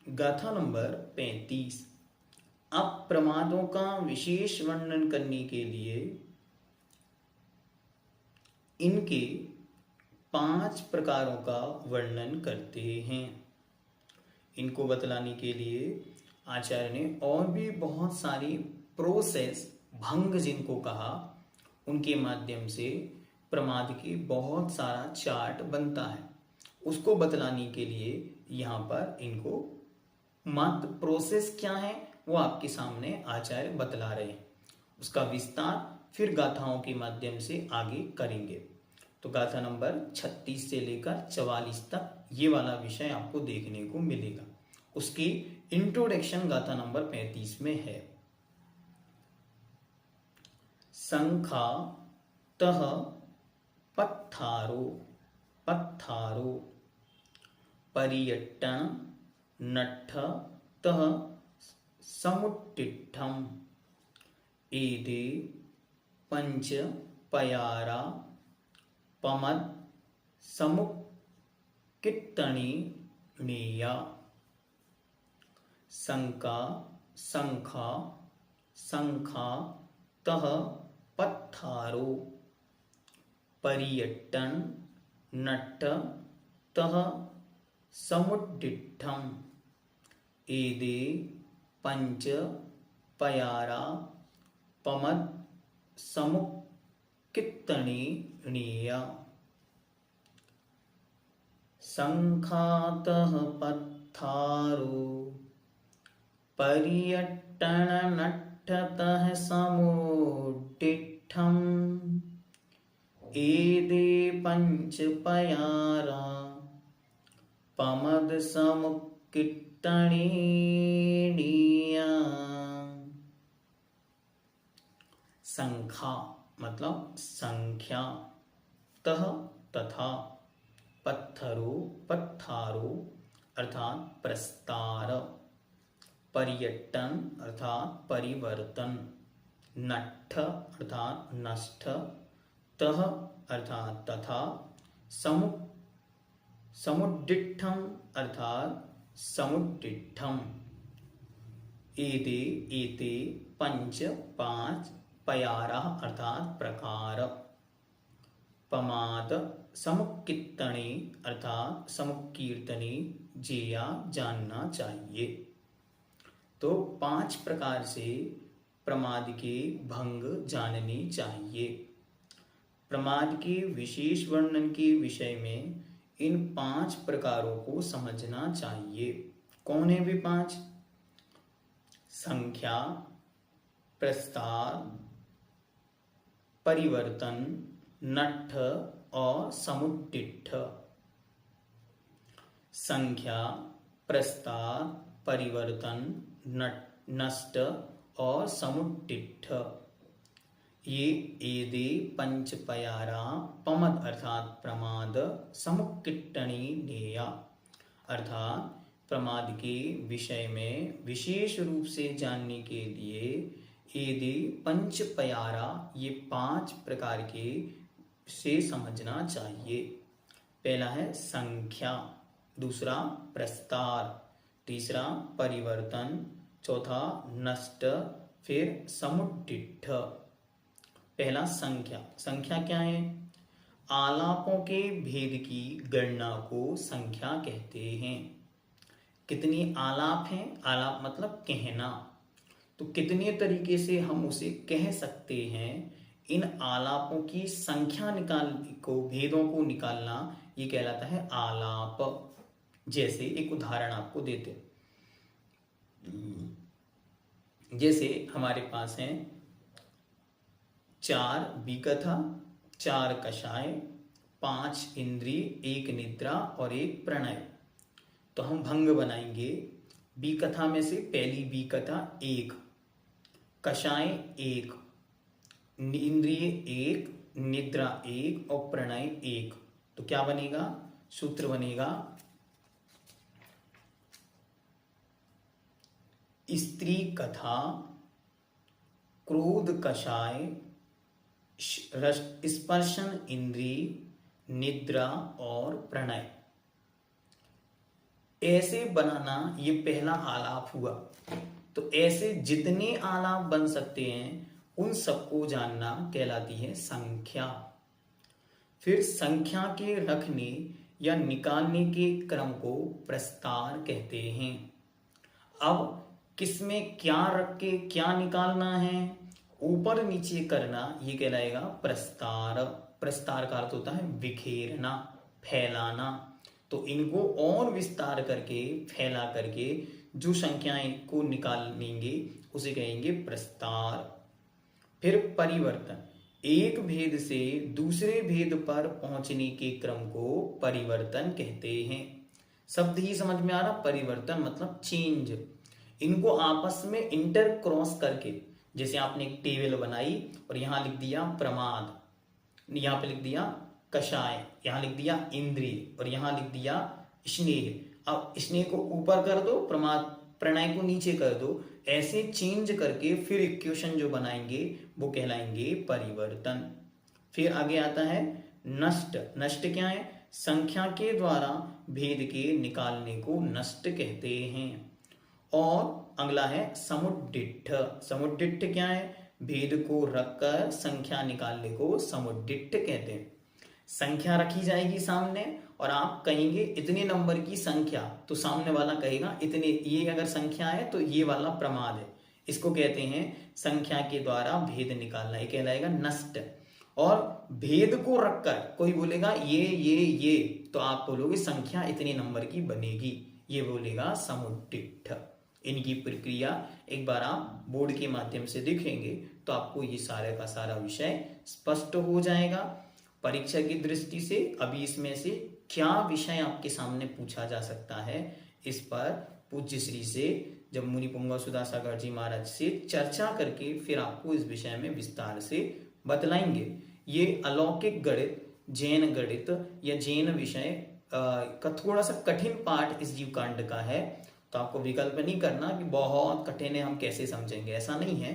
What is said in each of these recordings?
गाथा नंबर 35। अप्रमादों का विशेष वर्णन करने के लिए इनके 5 प्रकारों का वर्णन करते हैं। इनको बतलाने के लिए आचार्य ने और भी बहुत सारी प्रोसेस, भंग जिनको कहा, उनके माध्यम से प्रमाद के बहुत सारा चार्ट बनता है। उसको बतलाने के लिए यहाँ पर इनको मात्र प्रोसेस क्या है वो आपके सामने आचार्य बतला रहे हैं। उसका विस्तार फिर गाथाओं के माध्यम से आगे करेंगे। तो गाथा नंबर 36 से लेकर 44 तक ये वाला विषय आपको देखने को मिलेगा। उसकी इंट्रोडक्शन गाथा नंबर 35 में है। संखा तह पत्थारो पत्थारो परियट्टन नट्ठ तह समुट्टिठम एदे पंच पयारा पमद समुक्किट्टनि णेया। संका संखा संखा तह पत्थारो परियट्टन नट्ठ तह समुड्डिठम एदे पंच पयारा पमद समुक्किट्टनि णेया। संखातः पत्थारो परियट्टन नट्ठतः समुड्डिठम एदे पंच पयारा पमद समुक्किट्टनि णेया। संखा मतलब संख्या, तह तथा, पत्थरो पत्थारो अर्थात प्रस्तार, पर्यटन अर्थात परिवर्तन, नट्ठ अर्थात नष्ट, तह अर्थात तथा, समुड्डिठम अर्थात समुड्डिठम, एदे एते पंच पांच, पयारा अर्थात प्रकार, पमाद समुक्किट्टनि अर्थात समुक्कीर्तनी, जेया जानना चाहिए। तो 5 प्रकार से प्रमाद के भंग जानने चाहिए। प्रमाद के विशेष वर्णन के विषय में इन 5 प्रकारों को समझना चाहिए। कौन है वे 5? संख्या, प्रस्तार, परिवर्तन, नट्ठ और समुड्डिठ। संख्या, प्रस्तार, परिवर्तन, नष्ट और समुड्डिठ ये एदे पंच पयारा, पमद अर्थात प्रमाद, समुक्किट्टनि णेया अर्थात प्रमाद के विषय में विशेष रूप से जानने के लिए एदे पंच पयारा ये 5 प्रकार के से समझना चाहिए। पहला है संख्या, दूसरा प्रस्तार, तीसरा परिवर्तन, चौथा नष्ट, फिर समुड्डिठ। पहला संख्या। संख्या क्या है? आलापों के भेद की गणना को संख्या कहते हैं। कितनी आलाप हैं? आलाप मतलब कहना। तो कितने तरीके से हम उसे कह सकते हैं, इन आलापों की संख्या भेदों को निकालना ये कहलाता है आलाप। जैसे एक उदाहरण आपको देते हैं। जैसे हमारे पास हैं 4 बीकथा, 4 कषाय, 5 इंद्रिय, 1 निद्रा और 1 प्रणय। तो हम भंग बनाएंगे। बी कथा में से पहली बी कथा 1, कषाय 1, इंद्रिय 1, निद्रा 1 और प्रणय 1। तो क्या बनेगा? सूत्र बनेगा स्त्री कथा, क्रोध कषाय, स्पर्शन इंद्रिय, निद्रा और प्रणय। ऐसे बनाना ये पहला आलाप हुआ। तो ऐसे जितने आलाप बन सकते हैं उन सबको जानना कहलाती है संख्या। फिर संख्या के रखने या निकालने के क्रम को प्रस्तार कहते हैं। अब किसमें क्या रख के क्या निकालना है, ऊपर नीचे करना, ये कहलाएगा प्रस्तार। प्रस्तार का अर्थ होता है बिखेरना, फैलाना। तो इनको और विस्तार करके, फैला करके जो संख्याएं को निकाल लेंगे उसे कहेंगे प्रस्तार। फिर परिवर्तन, एक भेद से दूसरे भेद पर पहुंचने के क्रम को परिवर्तन कहते हैं। शब्द ही समझ में आ रहा? परिवर्तन मतलब चेंज। इनको आपस में इंटर क्रॉस करके, जैसे आपने एक टेबल बनाई और यहां लिख दिया प्रमाद, यहां पे लिख दिया कषाय, यहां लिख दिया इंद्रिय और यहां लिख दिया स्नेह। अब स्नेह को ऊपर कर दो, प्रमाद प्रणय को नीचे कर दो। ऐसे चेंज करके फिर इक्वेशन जो बनाएंगे वो कहलाएंगे परिवर्तन। फिर आगे आता है नष्ट। नष्ट क्या है? संख्या के द्वारा भेद के निकालने को नष्ट कहते हैं। और अगला है समुद्दिट्ठ। समुद्दिट्ठ क्या है? भेद को रखकर संख्या निकालने को समुद्दिट्ठ कहते हैं। संख्या रखी जाएगी सामने और आप कहेंगे इतने नंबर की संख्या, तो सामने वाला कहेगा इतने, ये अगर संख्या है तो ये वाला प्रमाद है। इसको कहते हैं संख्या के द्वारा भेद निकालना, ये कहलाएगा नष्ट। और भेद को रखकर कोई बोलेगा ये, तो आप बोलोगे संख्या इतने नंबर की बनेगी, ये बोलेगा समुद्दिट्ठ। इनकी प्रक्रिया एक बार आप बोर्ड के माध्यम से देखेंगे तो आपको ये सारे का सारा विषय स्पष्ट हो जाएगा। परीक्षा की दृष्टि से अभी इसमें से क्या विषय आपके सामने पूछा जा सकता है, इस पर पूज्य श्री से जब मुनि पुंगव सुधासागर जी महाराज से चर्चा करके फिर आपको इस विषय में विस्तार से बतलाएंगे। ये अलौकिक गणित, जैन गणित या जैन विषय का थोड़ा सा कठिन पाठ इस जीव कांड का है। तो आपको विकल्प नहीं करना कि बहुत कठिन है हम कैसे समझेंगे, ऐसा नहीं है।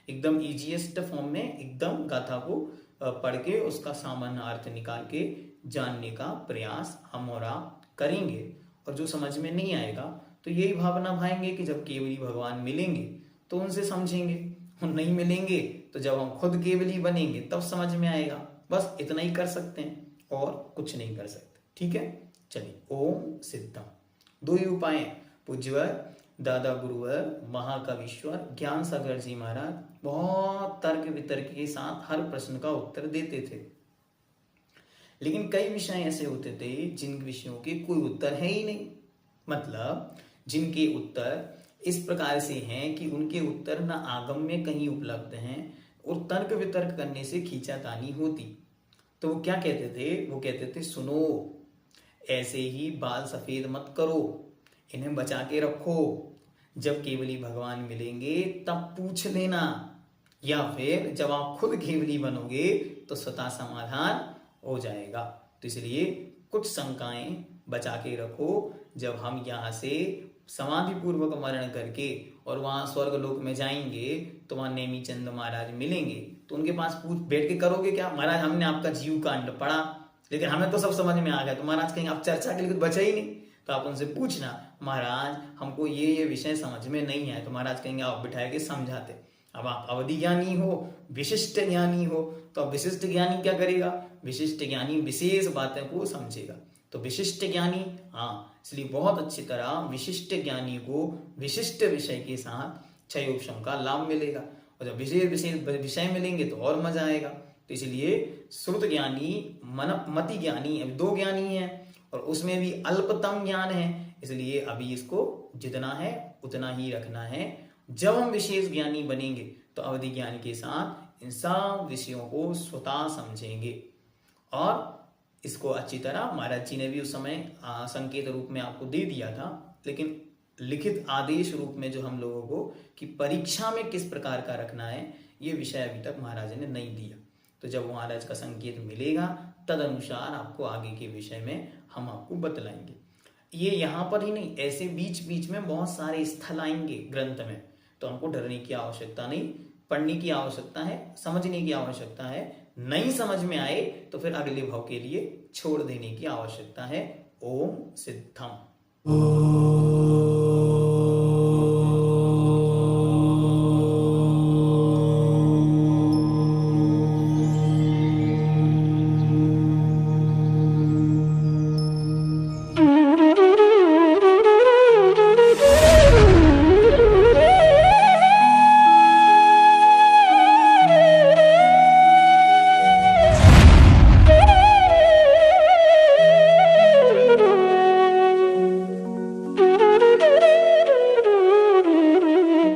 एकदम इजीएस्ट फॉर्म में एकदम गाथा को पढ़ के उसका सामान्य अर्थ निकाल के जानने का प्रयास हम और आप करेंगे। और जो समझ में नहीं आएगा तो यही भावना भाएंगे कि जब केवली भगवान मिलेंगे तो उनसे समझेंगे, और नहीं मिलेंगे तो जब हम खुद केवली बनेंगे तब समझ में आएगा। बस इतना ही कर सकते हैं और कुछ नहीं कर सकते। ठीक है, चलिए। ओम सिद्धम। दो ही उपाय हैं। पूज्यवर दादा गुरुवर महाकविश्वर ज्ञान सागर जी महाराज बहुत तर्क वितर्क के साथ हर प्रश्न का उत्तर देते थे। लेकिन कई विषय ऐसे होते थे जिन विषयों के कोई उत्तर है ही नहीं, मतलब जिनके उत्तर इस प्रकार से हैं कि उनके उत्तर न आगम में कहीं उपलब्ध हैं और तर्क वितर्क करने से खींचातानी होती। तो वो क्या कहते थे? वो कहते थे सुनो, ऐसे ही बाल सफेद मत करो, इन्हें बचा के रखो। जब केवली भगवान मिलेंगे तब पूछ लेना, या फिर जब आप खुद केवली बनोगे तो स्वतः समाधान हो जाएगा। तो इसलिए कुछ शंकाएं बचा के रखो। जब हम यहाँ से समाधि पूर्वक मरण करके और वहां स्वर्ग लोक में जाएंगे तो वहां नेमीचंद महाराज मिलेंगे, तो उनके पास पूछ बैठ के करोगे क्या? महाराज हमने आपका जीव कांड पढ़ा लेकिन हमें तो सब समझ में आ गया। तो महाराज कहेंगे अब चर्चा के लिए कुछ बचा ही नहीं। तो आप उनसे पूछना महाराज हमको ये विषय समझ में नहीं आए। तो महाराज कहेंगे आप बिठाए के समझाते। अब आप अवधि ज्ञानी हो, विशिष्ट ज्ञानी हो, तो अब विशिष्ट ज्ञानी क्या करेगा? विशिष्ट ज्ञानी विशेष बातों को समझेगा। तो विशिष्ट ज्ञानी, हाँ, इसलिए बहुत अच्छी तरह विशिष्ट ज्ञानी को विशिष्ट विषय के साथ क्षयोपशम का लाभ मिलेगा। और जब विशेष विषय मिलेंगे तो और मजा आएगा। तो इसलिए श्रुत ज्ञानी, मति ज्ञानी, अब दो ज्ञानी है और उसमें भी अल्पतम ज्ञान है, इसलिए अभी इसको जितना है उतना ही रखना है। जब हम विशेष ज्ञानी बनेंगे तो अवधि ज्ञान के साथ इन सब विषयों को स्वतः समझेंगे। और इसको अच्छी तरह महाराज जी ने भी उस समय संकेत रूप में आपको दे दिया था, लेकिन लिखित आदेश रूप में जो हम लोगों को कि परीक्षा में किस प्रकार का रखना है, ये विषय अभी तक महाराज ने नहीं दिया। तो जब महाराज का संकेत मिलेगा तद अनुसार आपको आगे के विषय में हम आपको बतलाएंगे। ये यहाँ पर ही नहीं, ऐसे बीच बीच में बहुत सारे स्थल आएंगे ग्रंथ में, तो हमको डरने की आवश्यकता नहीं, पढ़ने की आवश्यकता है, समझने की आवश्यकता है। नहीं समझ में आए तो फिर अगले भाव के लिए छोड़ देने की आवश्यकता है। ओम सिद्धम।